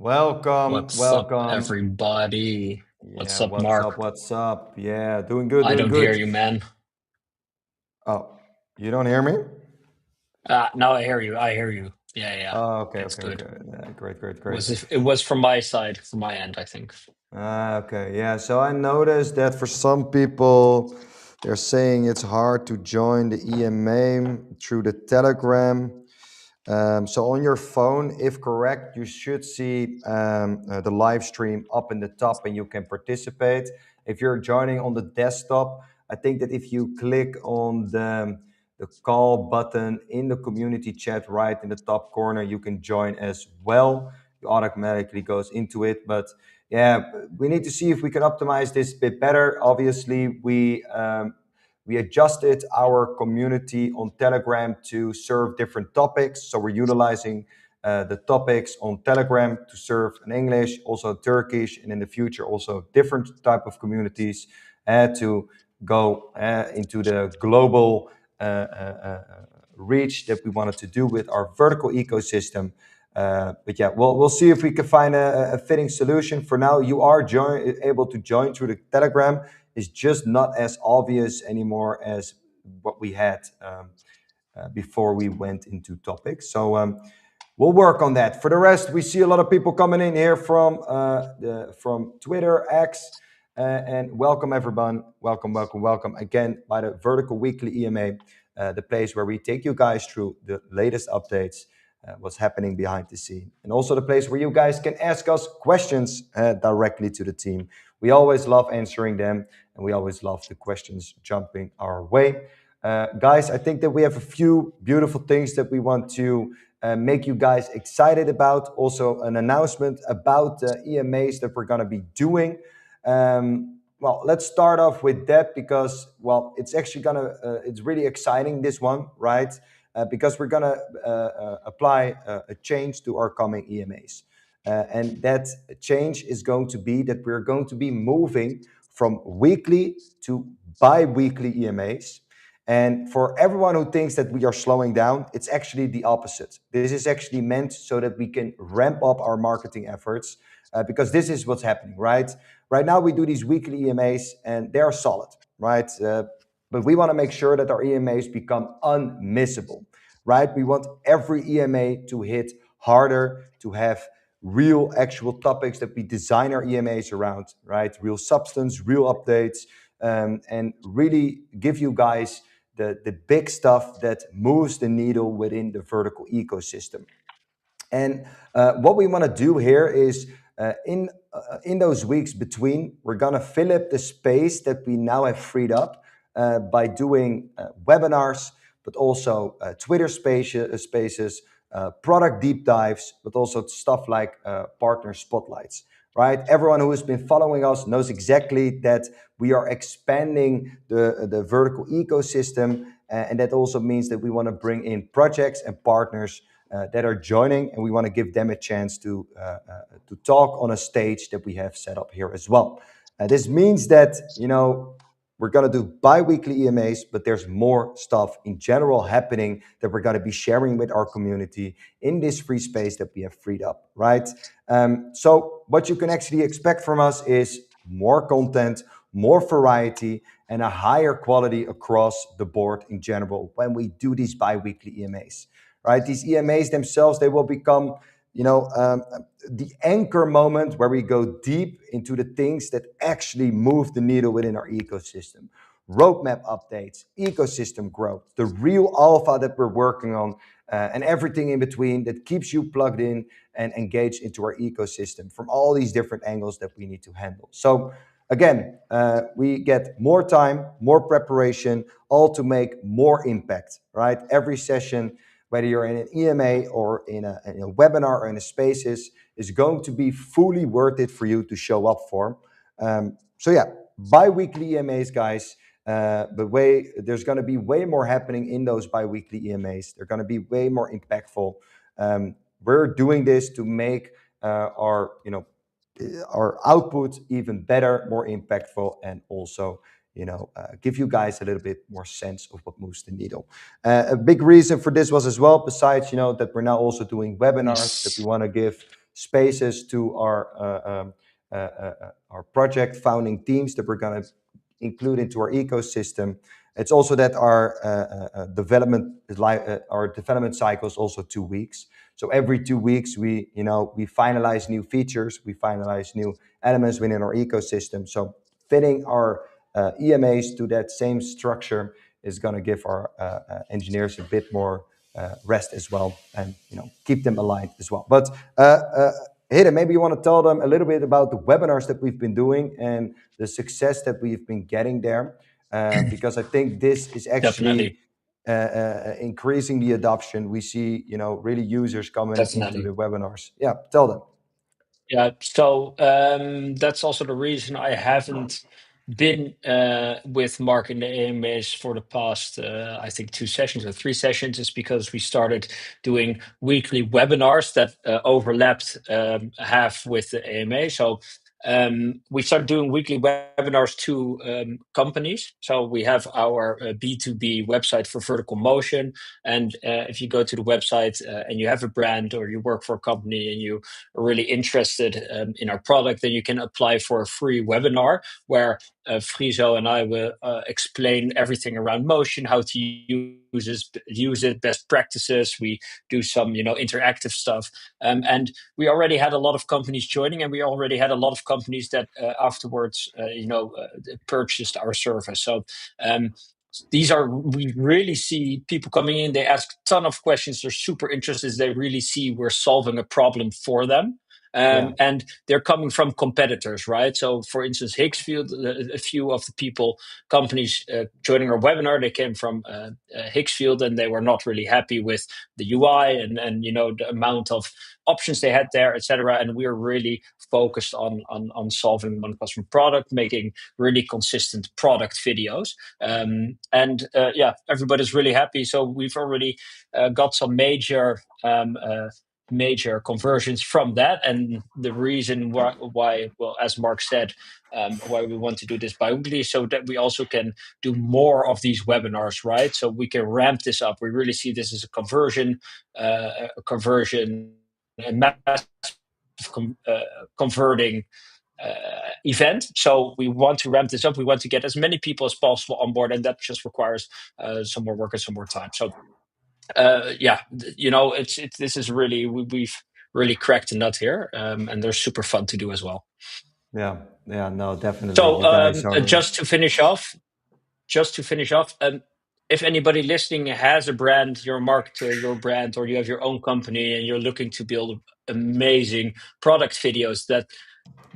Welcome, What's up, welcome. everybody? What's Yeah, up, what's up? Mark? What's up? Yeah, doing good, I doing don't hear good. you, man. Oh, you don't hear me? Now I hear you. I hear you. Yeah, yeah. Oh, okay, It's okay, good. okay. Yeah, great, great, It great. was it was from my side, from my end, I think. Okay, yeah. So I noticed that for some people, they're saying it's hard to join the EMA through the Telegram. So on your phone, if correct, you should see the live stream up in the top and you can participate. If you're joining on the desktop, I think that if you click on the call button in the community chat right in the top corner, you can join as well. It automatically goes into it. But yeah, we need to see if we can optimize this a bit better. Obviously, we adjusted our community on Telegram to serve different topics. So we're utilizing the topics on Telegram to serve in English, also Turkish, and in the future also different type of communities to go into the global reach that we wanted to do with our vertical ecosystem. But yeah, we'll see if we can find a fitting solution. For now, you are able to join through the Telegram. It's just not as obvious anymore as what we had before we went into topics. So we'll work on that. For the rest, we see a lot of people coming in here from Twitter, X, and welcome everyone. Welcome, welcome, welcome again by the Vertical Weekly EMA, the place where we take you guys through the latest updates, what's happening behind the scene, and also the place where you guys can ask us questions directly to the team. We always love answering them, and we always love the questions jumping our way. Guys, I think that we have a few beautiful things that we want to make you guys excited about. Also, an announcement about the EMAs that we're going to be doing. Well, let's start off with that because, well, it's actually going to, it's really exciting, this one, right? Because we're going to apply a change to our coming EMAs. And that change is going to be that we're going to be moving from weekly to bi-weekly EMAs. And for everyone who thinks that we are slowing down, it's actually the opposite. This is actually meant so that we can ramp up our marketing efforts because this is what's happening, right? Right now, we do these weekly EMAs and they're solid, right? But we want to make sure that our EMAs become unmissable, right? We want every EMA to hit harder, to have real actual topics that we design our EMAs around, right? Real substance, real updates, and really give you guys the big stuff that moves the needle within the vertical ecosystem. And what we want to do here is in those weeks between, we're going to fill up the space that we now have freed up by doing webinars, but also Twitter spaces, product deep dives, but also stuff like partner spotlights. Right? Everyone who has been following us knows exactly that we are expanding the vertical ecosystem, and that also means that we want to bring in projects and partners that are joining, and we want to give them a chance to talk on a stage that we have set up here as well. This means that we're going to do bi-weekly EMAs, but there's more stuff in general happening that we're going to be sharing with our community in this free space that we have freed up, right? So what you can actually expect from us is more content, more variety, and a higher quality across the board in general when we do these bi-weekly EMAs, right? These EMAs themselves, they will become the anchor moment where we go deep into the things that actually move the needle within our ecosystem. Roadmap updates, ecosystem growth, the real alpha that we're working on, and everything in between that keeps you plugged in and engaged into our ecosystem from all these different angles that we need to handle. So again, we get more time, more preparation, all to make more impact, right? Every session, whether you're in an EMA or in a webinar or in a spaces, is going to be fully worth it for you to show up for. So yeah, bi-weekly EMAs, guys. There's going to be way more happening in those bi-weekly EMAs. They're going to be way more impactful. We're doing this to make our output even better, more impactful, and also give you guys a little bit more sense of what moves the needle. A big reason for this was as well, besides that we're now also doing webinars that we Yes. want to give spaces to our project founding teams that we're going to include into our ecosystem. It's also that our development cycle is also 2 weeks. So every 2 weeks we finalize new features, we finalize new elements within our ecosystem. So fitting our EMAs to that same structure is going to give our engineers a bit more rest as well, and keep them aligned as well. But Hidde, maybe you want to tell them a little bit about the webinars that we've been doing and the success that we've been getting there, because I think this is actually increasing the adoption. We see, really users coming into the webinars. Yeah, tell them. Yeah, so that's also the reason I haven't been with Mark in the AMAs for the past, I think, 2 sessions or 3 sessions, is because we started doing weekly webinars that overlapped half with the AMA. So we started doing weekly webinars to companies. So we have our B2B website for vertical motion. And if you go to the website and you have a brand or you work for a company and you are really interested in our product, then you can apply for a free webinar where Friso and I will explain everything around motion, how to use it, best practices. We do some, interactive stuff, and we already had a lot of companies joining, and we already had a lot of companies that afterwards, purchased our service. So. We really see people coming in, they ask a ton of questions, they're super interested, they really see we're solving a problem for them. And they're coming from competitors, right? So, for instance, Higgsfield, a few of the companies joining our webinar, they came from Higgsfield, and they were not really happy with the UI and the amount of options they had there, etc. And we're really focused on solving one customer product, making really consistent product videos. Everybody's really happy. So we've already got some major conversions from that. And the reason why, well, as Mark said, why we want to do this bi-weekly, so that we also can do more of these webinars, right? So we can ramp this up. We really see this as a conversion and massive converting event. So we want to ramp this up. We want to get as many people as possible on board, and that just requires some more work and some more time. So this is really, we've really cracked the nut here, and they're super fun to do as well. Yeah, no, definitely. So just to finish off, if anybody listening has a brand, you're a marketer, your brand, or you have your own company and you're looking to build amazing product videos that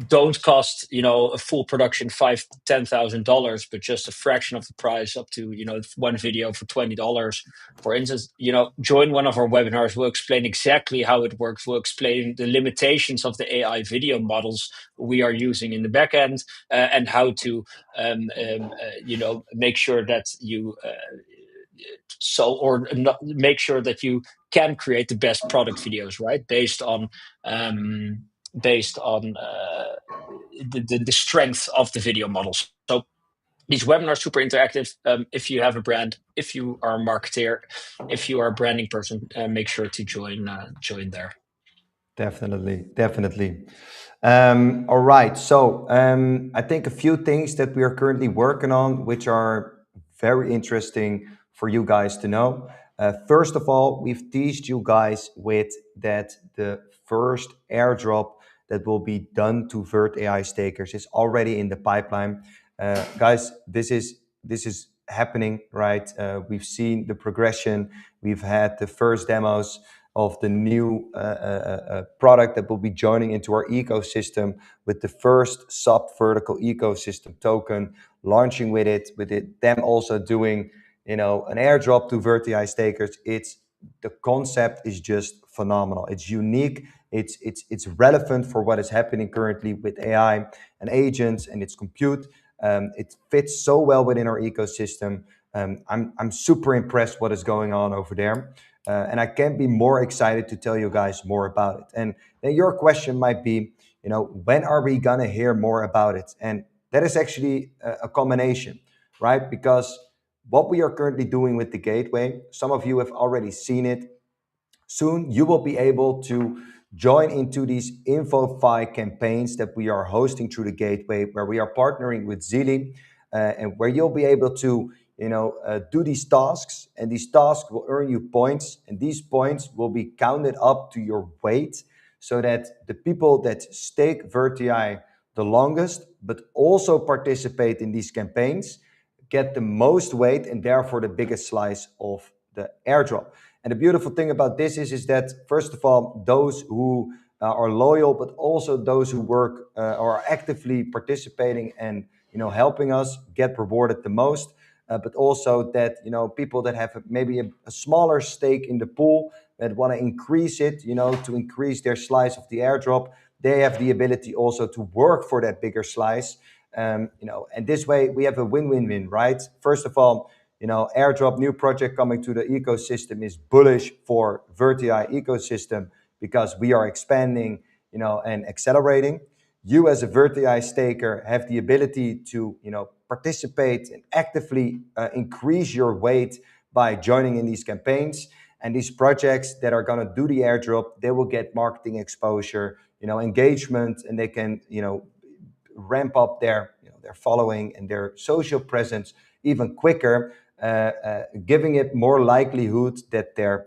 don't cost a full production $5,000-$10,000, but just a fraction of the price, up to one video for $20, for instance, join one of our webinars. We'll explain exactly how it works. We'll explain the limitations of the AI video models we are using in the backend, and how to make sure that you make sure that you can create the best product videos, right, based on the strength of the video models. So these webinars are super interactive. If you have a brand, if you are a marketer, if you are a branding person, make sure to join there. Definitely. All right. So I think a few things that we are currently working on, which are very interesting for you guys to know. First of all, we've teased you guys with that the first airdrop that will be done to Vert AI stakers is already in the pipeline. Guys, this is happening, right? We've seen the progression. We've had the first demos of the new product that will be joining into our ecosystem, with the first sub vertical ecosystem token launching with it, them also doing an airdrop to Vert AI stakers. The concept is just phenomenal. It's unique. It's relevant for what is happening currently with AI and agents and its compute. It fits so well within our ecosystem. I'm super impressed what is going on over there. And I can't be more excited to tell you guys more about it. And then your question might be, when are we gonna hear more about it? And that is actually a combination, right? Because what we are currently doing with the gateway, some of you have already seen it. Soon you will be able to join into these InfoFi campaigns that we are hosting through the gateway, where we are partnering with Zili, and where you'll be able to do these tasks, and these tasks will earn you points, and these points will be counted up to your weight, so that the people that stake Vertii the longest, but also participate in these campaigns, get the most weight and therefore the biggest slice of the airdrop. And the beautiful thing about this is that, first of all, those who are loyal, but also those who work or are actively participating and helping us, get rewarded the most. But also that people that have maybe a smaller stake in the pool, that want to increase it, to increase their slice of the airdrop, they have the ability also to work for that bigger slice. And this way we have a win-win-win, right? First of all, airdrop, new project coming to the ecosystem, is bullish for Vertii ecosystem, because we are expanding, and accelerating. You as a Vertii staker have the ability to, participate and actively increase your weight by joining in these campaigns. And these projects that are going to do the airdrop, they will get marketing exposure, engagement, and they can, ramp up their following and their social presence even quicker, giving it more likelihood that their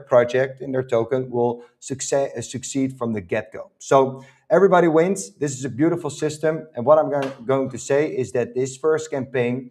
project and their token will succeed from the get-go. So everybody wins. This is a beautiful system. And what I'm going to say is that this first campaign,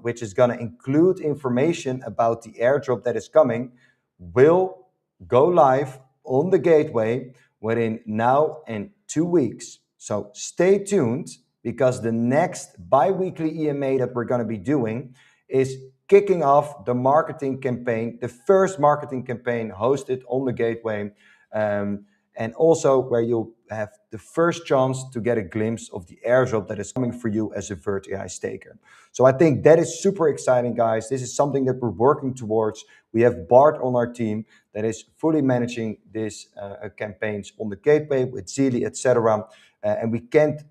which is going to include information about the airdrop that is coming, will go live on the gateway within now and 2 weeks. So stay tuned, because the next bi-weekly EMA that we're going to be doing is kicking off the marketing campaign, the first marketing campaign hosted on the gateway, and also where you'll have the first chance to get a glimpse of the airdrop that is coming for you as a Vertii staker. So I think that is super exciting, guys. This is something that we're working towards. We have Bart on our team that is fully managing these campaigns on the gateway with Zili, etc. And we can't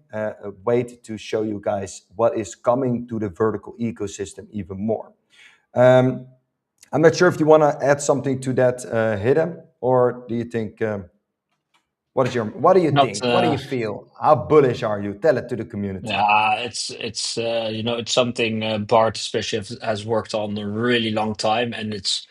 wait to show you guys what is coming to the vertical ecosystem even more. I'm not sure if you want to add something to that, Hidem, or do you think? What do you Not think? What do you feel? How bullish are you? Tell it to the community. Yeah, it's it's something Bart especially has worked on a really long time, and it's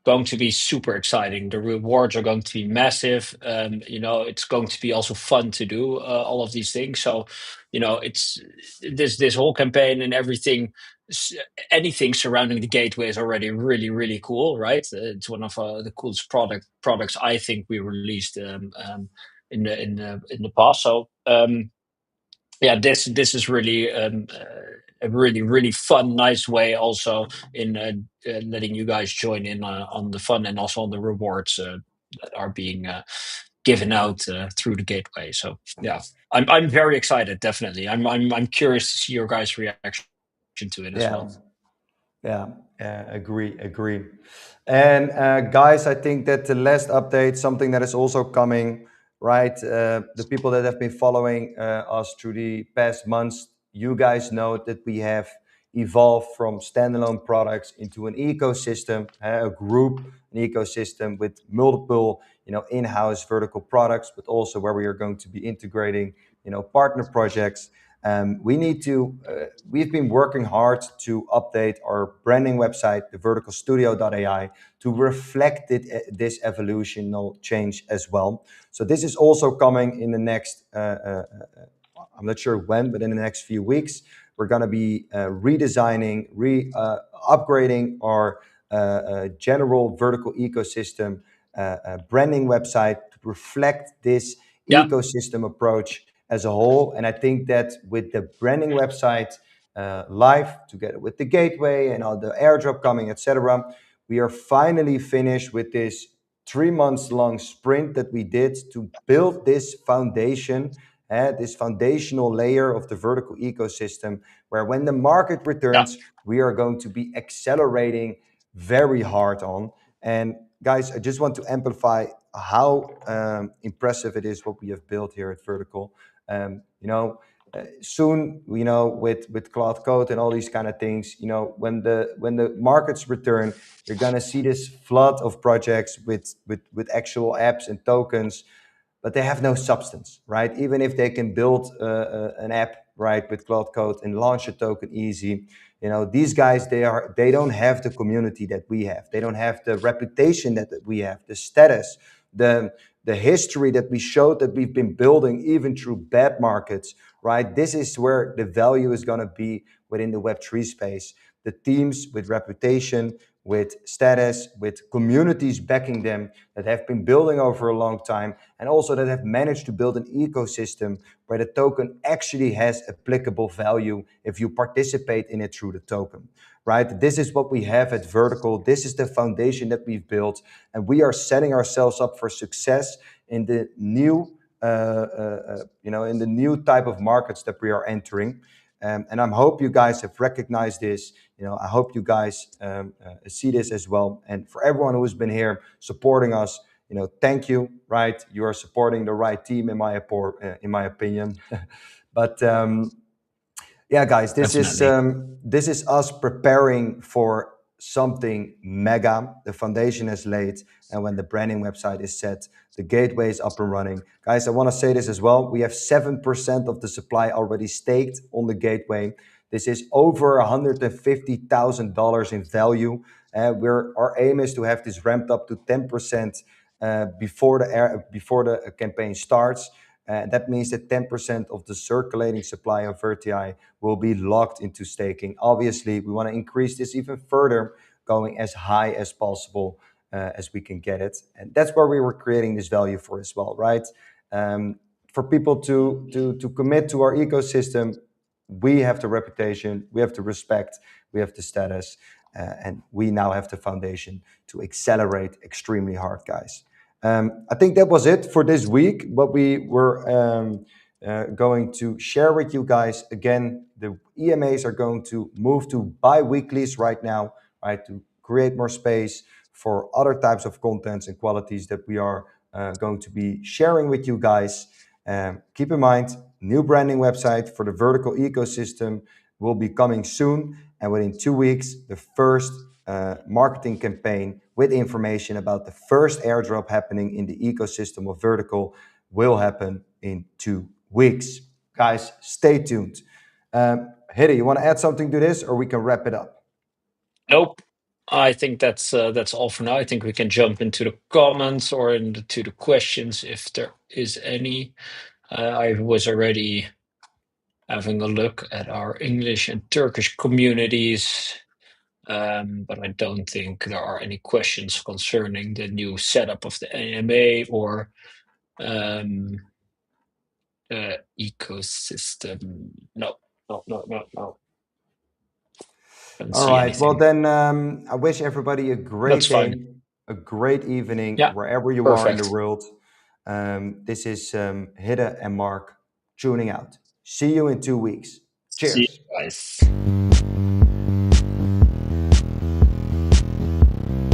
going to be super exciting. The rewards are going to be massive. It's going to be also fun to do all of these things. So, it's this whole campaign and everything. s- Anything surrounding the gateway is already really really cool, right? It's one of the coolest products I think we released in the past. So. Yeah, this is really a really really fun, nice way also in letting you guys join in on the fun and also on the rewards that are being given out through the gateway. So yeah, I'm very excited. Definitely, I'm curious to see your guys' reaction to it as Yeah, well. yeah, agree. And guys, I think that the last update, something that is also coming, right? The people that have been following us through the past months, you guys know that we have evolved from standalone products into an ecosystem, a group, an ecosystem with multiple, in-house vertical products, but also where we are going to be integrating, partner projects. We've been working hard to update our branding website, the verticalstudio.ai, to reflect this evolutional change as well. So this is also coming in the next, I'm not sure when, but in the next few weeks. We're going to be redesigning, upgrading our general vertical ecosystem branding website to reflect this Yeah, ecosystem approach as a whole. And I think that with the branding website live, together with the gateway and all the airdrop coming, etc., we are finally finished with this 3 months long sprint that we did to build this foundation, this foundational layer of the vertical ecosystem, where when the market yeah, returns, we are going to be accelerating very hard on. And guys, I just want to amplify how impressive it is what we have built here at Vertical. Soon, with Cloud Code and all these kind of things, when the markets return, you're gonna see this flood of projects with actual apps and tokens. but they have no substance, right? Even if they can build an app, right, with Cloud Code and launch a token easy, these guys, they don't have the community that we have. They don't have the reputation that we have, the status, the history that we showed that we've been building even through bad markets, right? This is where the value is going to be within the Web3 space. The teams with reputation, with status, with communities backing them that have been building over a long time, and also that have managed to build an ecosystem where the token actually has applicable value if you participate in it through the token, right? This is what we have at Vertical. This is the foundation that we've built, and we are setting ourselves up for success in the new, in the new type of markets that we are entering. And I hope you guys have recognized this. I hope you guys see this as well. And for everyone who has been here supporting us, thank you. Right, you are supporting the right team in my opinion. But yeah, guys, Definitely. this is us preparing for something mega. The foundation is laid, and when the branding website is set, the gateway is up and running. Guys, I want to say this as well. We have 7% of the supply already staked on the gateway. This is over $150,000 in value. Our aim is to have this ramped up to 10% before the campaign starts. That means that 10% of the circulating supply of Vertii will be locked into staking. Obviously, we want to increase this even further, going as high as possible as we can get it. And that's where we were creating this value for as well, right? For people to commit to our ecosystem, we have the reputation, we have the respect, we have the status, and we now have the foundation to accelerate extremely hard, guys. I think that was it for this week. What we were going to share with you guys. Again, the EMAs are going to move to bi-weeklies right now, right, to create more space for other types of contents and qualities that we are going to be sharing with you guys. Keep in mind, new branding website for the Vertical ecosystem will be coming soon, and within 2 weeks, the first marketing campaign with information about the first airdrop happening in the ecosystem of Vertical will happen in 2 weeks. Guys, stay tuned. Hidde, you want to add something to this, or we can wrap it up? Nope. I think that's all for now. I think we can jump into the comments or into the questions if there is any. I was already having a look at our English and Turkish communities, but I don't think there are any questions concerning the new setup of the AMA or ecosystem. No, no, no, no, no. Don't All see right. Well, anything. then I wish everybody a That's great fine. day, a great evening, Yeah, wherever you are in the perfect. world. This is Hidde and Mark tuning out. See you in 2 weeks. See Cheers. you guys.